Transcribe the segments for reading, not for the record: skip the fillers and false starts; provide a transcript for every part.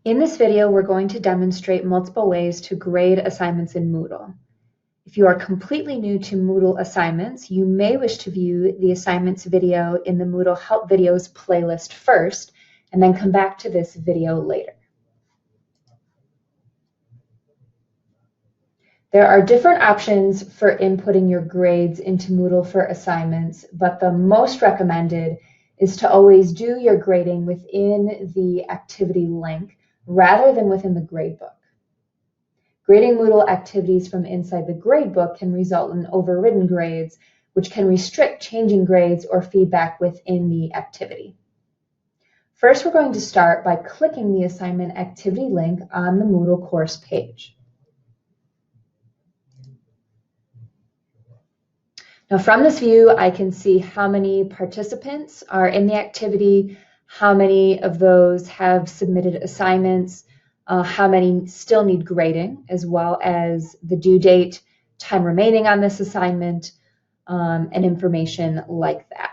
In this video, we're going to demonstrate multiple ways to grade assignments in Moodle. If you are completely new to Moodle assignments, you may wish to view the assignments video in the Moodle Help Videos playlist first, and then come back to this video later. There are different options for inputting your grades into Moodle for assignments, but the most recommended is to always do your grading within the activity link rather than within the gradebook. Grading Moodle activities from inside the gradebook can result in overridden grades, which can restrict changing grades or feedback within the activity. First, we're going to start by clicking the assignment activity link on the Moodle course page. Now from this view, I can see how many participants are in the activity, how many of those have submitted assignments, how many still need grading, as well as the due date, time remaining on this assignment, and information like that.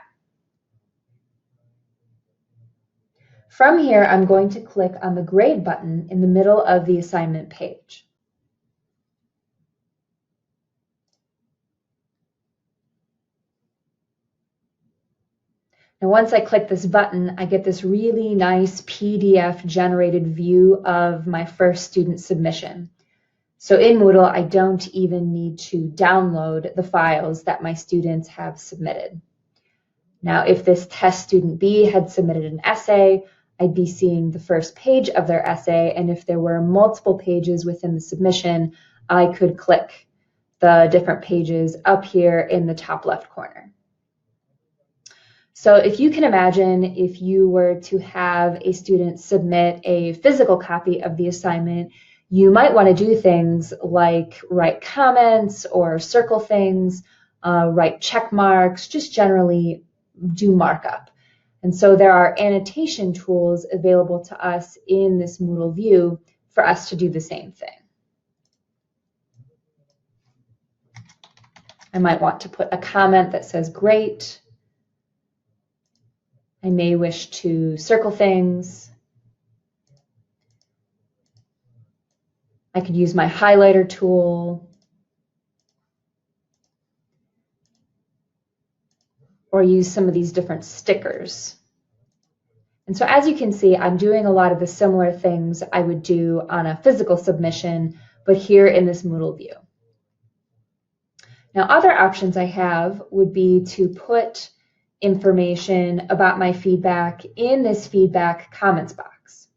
From here, I'm going to click on the grade button in the middle of the assignment page. Now, once I click this button, I get this really nice PDF generated view of my first student submission. So in Moodle, I don't even need to download the files that my students have submitted. Now, if this test student B had submitted an essay, I'd be seeing the first page of their essay, and if there were multiple pages within the submission, I could click the different pages up here in the top left corner. So if you can imagine, if you were to have a student submit a physical copy of the assignment, you might want to do things like write comments or circle things, write check marks, just generally do markup. And so there are annotation tools available to us in this Moodle view for us to do the same thing. I might want to put a comment that says great. I may wish to circle things. I could use my highlighter tool, or use some of these different stickers. And so as you can see, I'm doing a lot of the similar things I would do on a physical submission, but here in this Moodle view. Now, other options I have would be to put information about my feedback in this feedback comments box.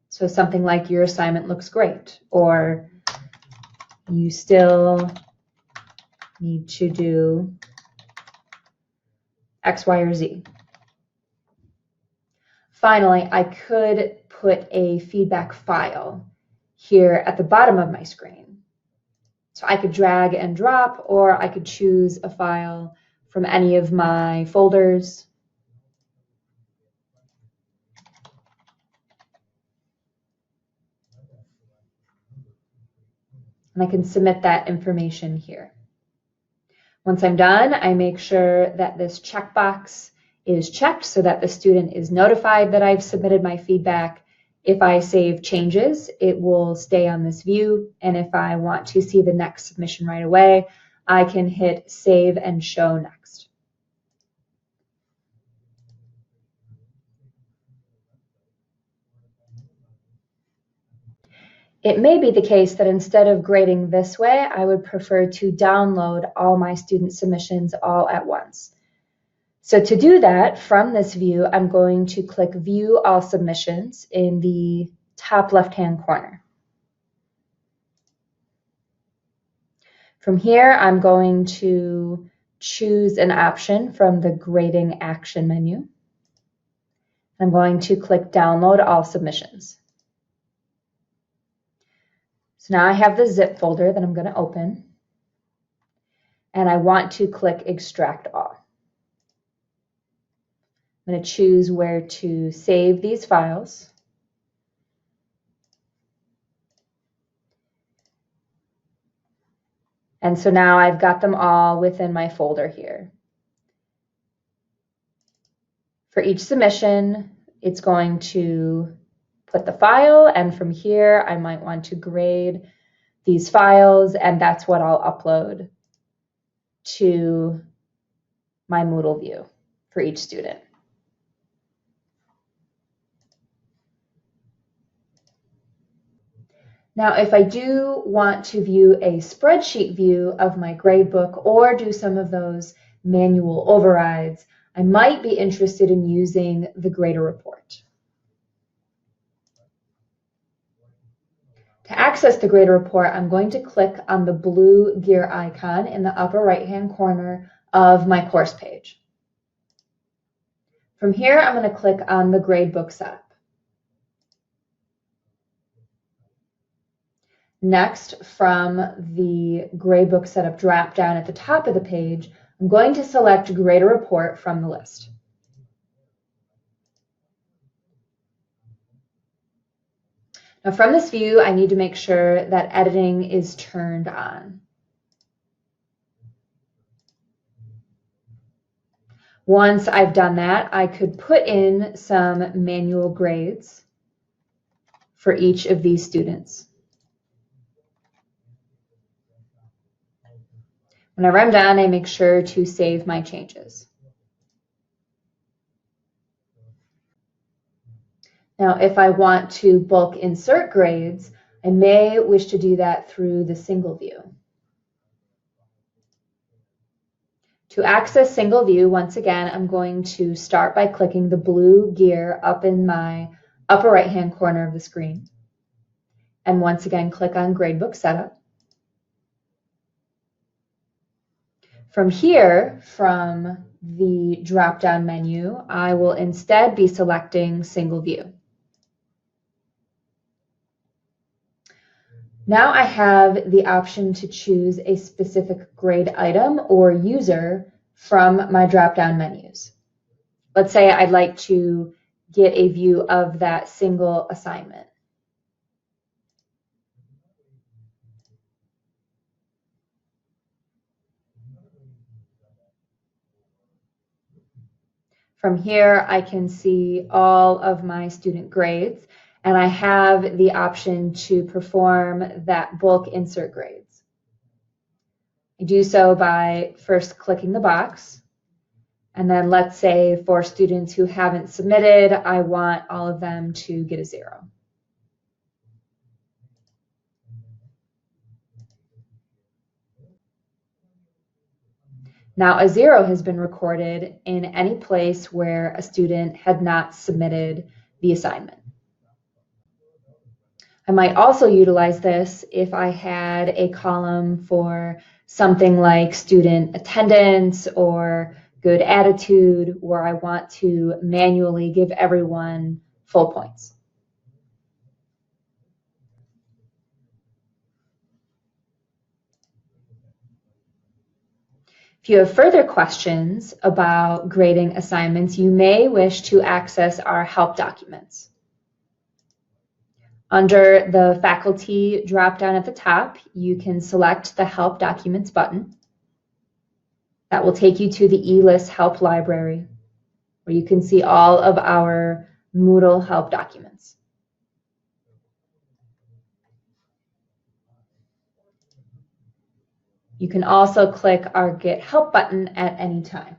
So something like your assignment looks great, or you still need to do X, Y, or Z. Finally, I could put a feedback file here at the bottom of my screen. So I could drag and drop, or I could choose a file from any of my folders. And I can submit that information here. Once I'm done, I make sure that this checkbox is checked so that the student is notified that I've submitted my feedback. If I save changes, it will stay on this view. And if I want to see the next submission right away, I can hit Save and Show Next. It may be the case that instead of grading this way, I would prefer to download all my student submissions all at once. So to do that, from this view, I'm going to click View All Submissions in the top left-hand corner. From here, I'm going to choose an option from the Grading Action menu. I'm going to click Download All Submissions. So now I have the zip folder that I'm going to open, and I want to click Extract All. I'm going to choose where to save these files. And so now I've got them all within my folder here. For each submission, it's going to put the file, and from here I might want to grade these files, and that's what I'll upload to my Moodle view for each student. Now, if I do want to view a spreadsheet view of my gradebook or do some of those manual overrides, I might be interested in using the Grader Report. To access the Grader Report, I'm going to click on the blue gear icon in the upper right-hand corner of my course page. From here, I'm going to click on the Gradebook Setup. Next, from the Gradebook Setup drop-down at the top of the page, I'm going to select Grader Report from the list. Now, from this view, I need to make sure that editing is turned on. Once I've done that, I could put in some manual grades for each of these students. Whenever I'm done, I make sure to save my changes. Now, if I want to bulk insert grades, I may wish to do that through the single view. To access single view, once again, I'm going to start by clicking the blue gear up in my upper right-hand corner of the screen. And once again, click on Gradebook Setup. From here, from the drop-down menu, I will instead be selecting single view. Now I have the option to choose a specific grade item or user from my drop-down menus. Let's say I'd like to get a view of that single assignment. From here, I can see all of my student grades, and I have the option to perform that bulk insert grades. I do so by first clicking the box, and then let's say for students who haven't submitted, I want all of them to get a 0. Now, a 0 has been recorded in any place where a student had not submitted the assignment. I might also utilize this if I had a column for something like student attendance or good attitude, where I want to manually give everyone full points. If you have further questions about grading assignments, you may wish to access our help documents. Under the faculty drop-down at the top, you can select the Help Documents button. That will take you to the e-LIS help library, where you can see all of our Moodle help documents. You can also click our Get Help button at any time.